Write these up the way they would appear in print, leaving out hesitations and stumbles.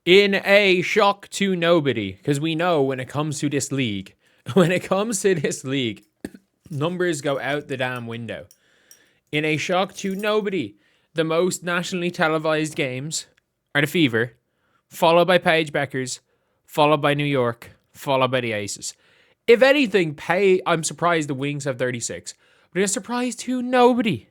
In a shock to nobody, because we know when it comes to this league, numbers go out the damn window. In a shock to nobody, the most nationally televised games are the Fever, followed by Paige Bueckers, followed by New York, followed by the Aces. If anything, I'm surprised the Wings have 36, but I'm surprised to nobody.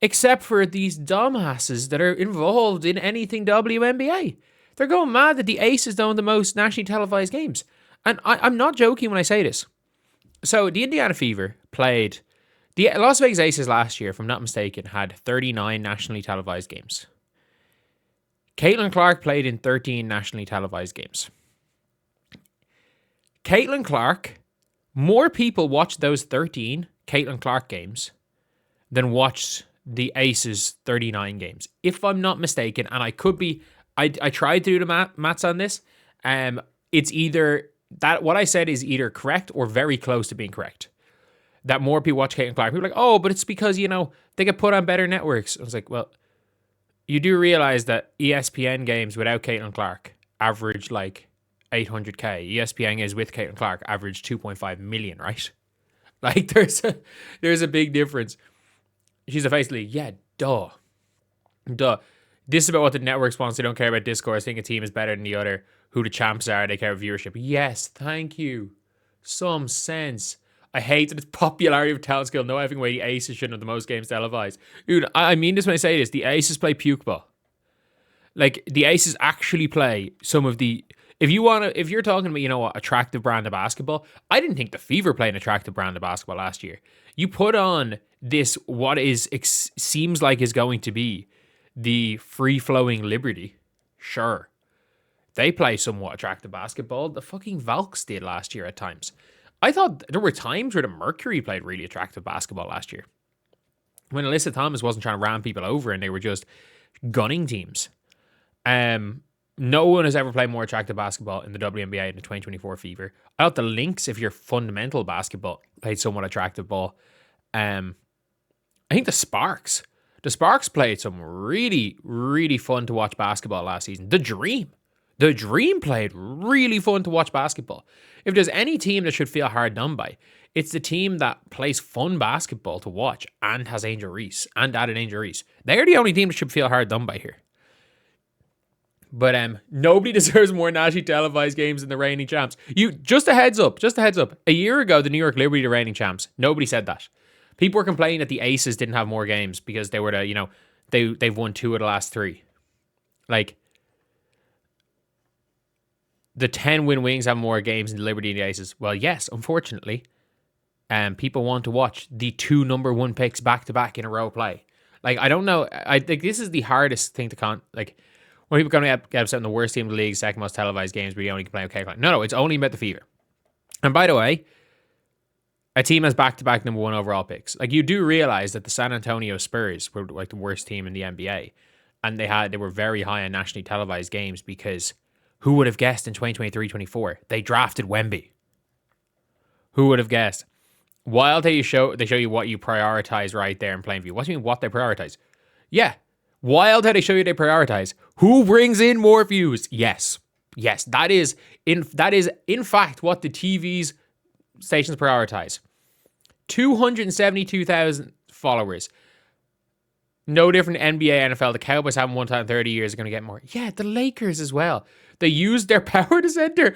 Except for these dumbasses that are involved in anything WNBA. They're going mad that the Aces don't have the most nationally televised games. And I'm not joking when I say this. So the Indiana Fever played... The Las Vegas Aces last year, if I'm not mistaken, had 39 nationally televised games. Caitlin Clark played in 13 nationally televised games. Caitlin Clark, more people watched those 13 Caitlin Clark games than watched the Aces 39 games. If I'm not mistaken, and I could be... I tried to do the maths on this. It's either... that what I said is either correct or very close to being correct. That more people watch Caitlin Clark. People are like, oh, but it's because, they get put on better networks. I was like, well, you do realize that ESPN games without Caitlin Clark average like 800K. ESPN games with Caitlin Clark average 2.5 million, right? Like, there's a big difference. She's a face league. Yeah, duh. This is about what the networks want. They don't care about discourse. Think a team is better than the other. Who the champs are. They care about viewership. Yes, thank you. Some sense. I hate that it's popularity of talent skill. No effing way the Aces shouldn't have the most games televised. Dude, I mean this when I say this. The Aces play puke ball. Like, the Aces actually play some of the... If you're talking about, attractive brand of basketball, I didn't think the Fever played an attractive brand of basketball last year. You put on this, what seems like is going to be the free-flowing Liberty. Sure. They play somewhat attractive basketball. The fucking Valks did last year at times. I thought there were times where the Mercury played really attractive basketball last year. When Alyssa Thomas wasn't trying to ram people over and they were just gunning teams. No one has ever played more attractive basketball in the WNBA in the 2024 Fever. I thought the Lynx, if you're fundamental basketball, played somewhat attractive ball. I think the Sparks played some really, really fun to watch basketball last season. The Dream played really fun to watch basketball. If there's any team that should feel hard done by, it's the team that plays fun basketball to watch and has Angel Reese and added Angel Reese. They're the only team that should feel hard done by here. But nobody deserves more nationally televised games than the reigning champs. Just a heads up. A year ago, the New York Liberty, the reigning champs. Nobody said that. People were complaining that the Aces didn't have more games because they were they've won 2 of the last 3. Like, the 10-win Wings have more games than the Liberty and the Aces. Well, yes, unfortunately. People want to watch the 2 number 1 picks back-to-back in a row play. Like, I don't know. I think this is the hardest thing to when people come to get upset in the worst team in the league, second most televised games, but you only complain about Caitlin. No, it's only about the Fever. And by the way, a team has back-to-back number 1 overall picks. Like, you do realize that the San Antonio Spurs were like the worst team in the NBA. And they were very high on nationally televised games because... who would have guessed in 2023-24 they drafted Wemby? Who would have guessed? Wild how they show you what you prioritize right there in plain view. What do you mean what they prioritize? Yeah. Wild how they show you they prioritize. Who brings in more views? Yes. That is in fact what the TV's stations prioritize. 272,000 followers. No different NBA, NFL. The Cowboys haven't won time in 30 years. Are going to get more. Yeah, the Lakers as well. They used their power to center.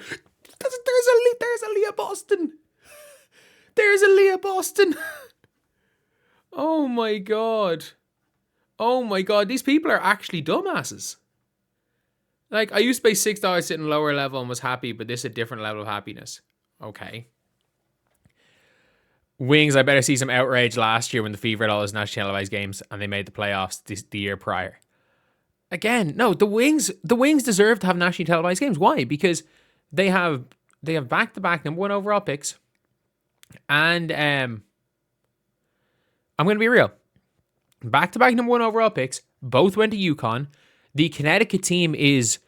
There's a Leah Boston. There's a Leah Boston. Oh my god. These people are actually dumbasses. Like, I used to pay $6 sitting lower level and was happy, but this is a different level of happiness. Okay. Wings, I better see some outrage last year when the Fever had all those national televised games and they made the playoffs the year prior. Again, no, the Wings deserve to have nationally televised games. Why? Because they have back-to-back number 1 overall picks. And I'm going to be real. Back-to-back number 1 overall picks. Both went to UConn. The Connecticut team is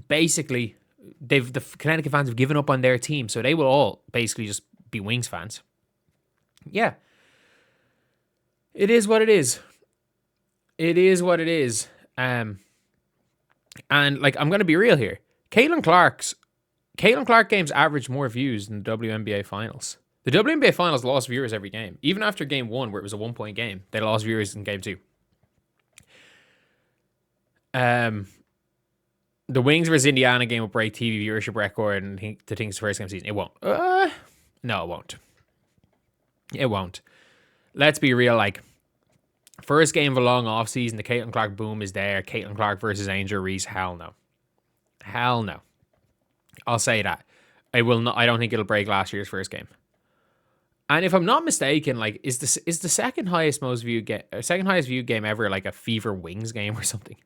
basically... the Connecticut fans have given up on their team, so they will all basically just be Wings fans. Yeah. It is what it is. And like, I'm gonna be real here. Caitlin Clark games average more views than the WNBA finals. The WNBA finals lost viewers every game. Even after game 1, where it was a 1-point game, they lost viewers in game 2. The Wings versus Indiana game will break TV viewership record and to think it's the first game of the season. It won't. No, it won't. It won't. Let's be real. Like, first game of a long off season, the Caitlin Clark boom is there. Caitlin Clark versus Angel Reese. Hell no. Hell no. I'll say that. I will not. I don't think it'll break last year's first game. And if I'm not mistaken, like, is the second highest viewed game ever like a Fever Wings game or something?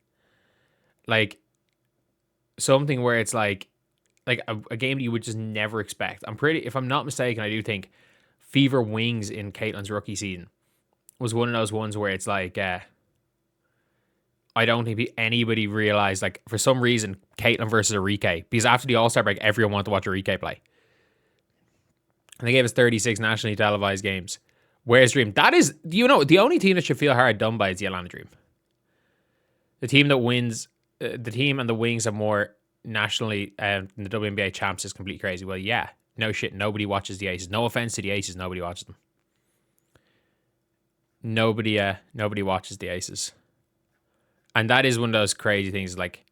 Like, something where it's like a game that you would just never expect. If I'm not mistaken, I do think Fever Wings in Caitlin's rookie season was one of those ones where it's like, I don't think anybody realized, like, for some reason, Caitlin versus Arike, because after the All-Star break, everyone wanted to watch Arike play. And they gave us 36 nationally televised games. Where's Dream? That is, the only team that should feel hard done by is the Atlanta Dream. The team that wins, the team and the Wings have more nationally, the WNBA champs is completely crazy. Well, yeah, no shit, nobody watches the Aces. No offense to the Aces, nobody watches them. Nobody watches the Aces. And that is one of those crazy things, like,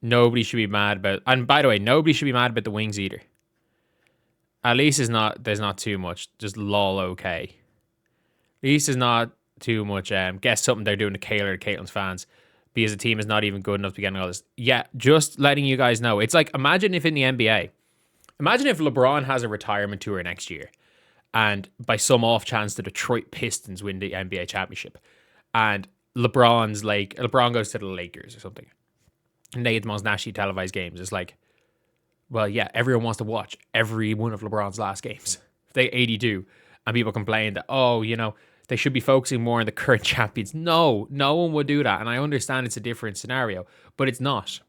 nobody should be mad about, and by the way, nobody should be mad about the Wings either. At least there's not too much, just lol okay. At least there's not too much, guess something they're doing to Caitlin's fans, because the team is not even good enough to get all this. Yeah, just letting you guys know. It's like, imagine if in the NBA, imagine if LeBron has a retirement tour next year, and by some off chance the Detroit Pistons win the NBA championship, and LeBron goes to the Lakers or something, and they get the most nationally televised games. It's like, well, yeah, everyone wants to watch every one of LeBron's last games. They 82, and people complain that, they should be focusing more on the current champions. No one would do that, and I understand it's a different scenario, but it's not.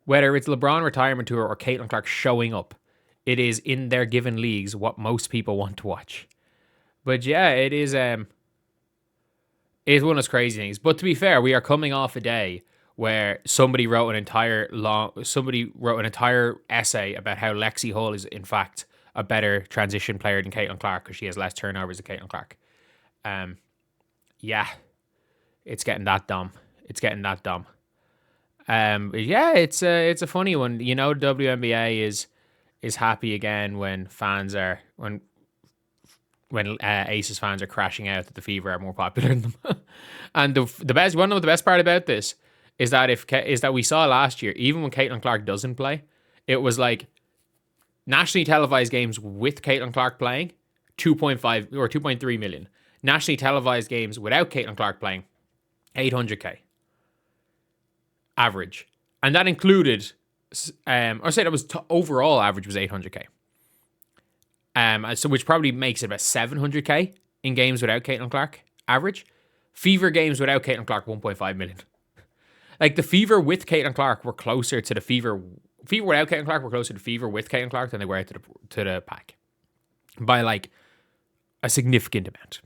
Whether it's LeBron retirement tour or Caitlin Clark showing up, it is in their given leagues what most people want to watch. But yeah, it is one of those crazy things. But to be fair, we are coming off a day where somebody wrote an entire essay about how Lexi Hull is in fact a better transition player than Caitlin Clark because she has less turnovers than Caitlin Clark. Yeah, it's getting that dumb. Yeah, it's a funny one. WNBA is happy again when Aces fans are crashing out that the Fever are more popular than them. And one of the best part about this is that we saw last year, even when Caitlin Clark doesn't play, it was like nationally televised games with Caitlin Clark playing, 2.5 or 2.3 million. Nationally televised games without Caitlin Clark playing, 800K average, and that included, overall average was 800K. So which probably makes it about 700K in games without Caitlin Clark average. Fever games without Caitlin Clark, 1.5 million. Like, the Fever with Caitlin Clark were closer to the Fever without Caitlin Clark were closer to Fever with Caitlin Clark than they were to the Pack by like a significant amount.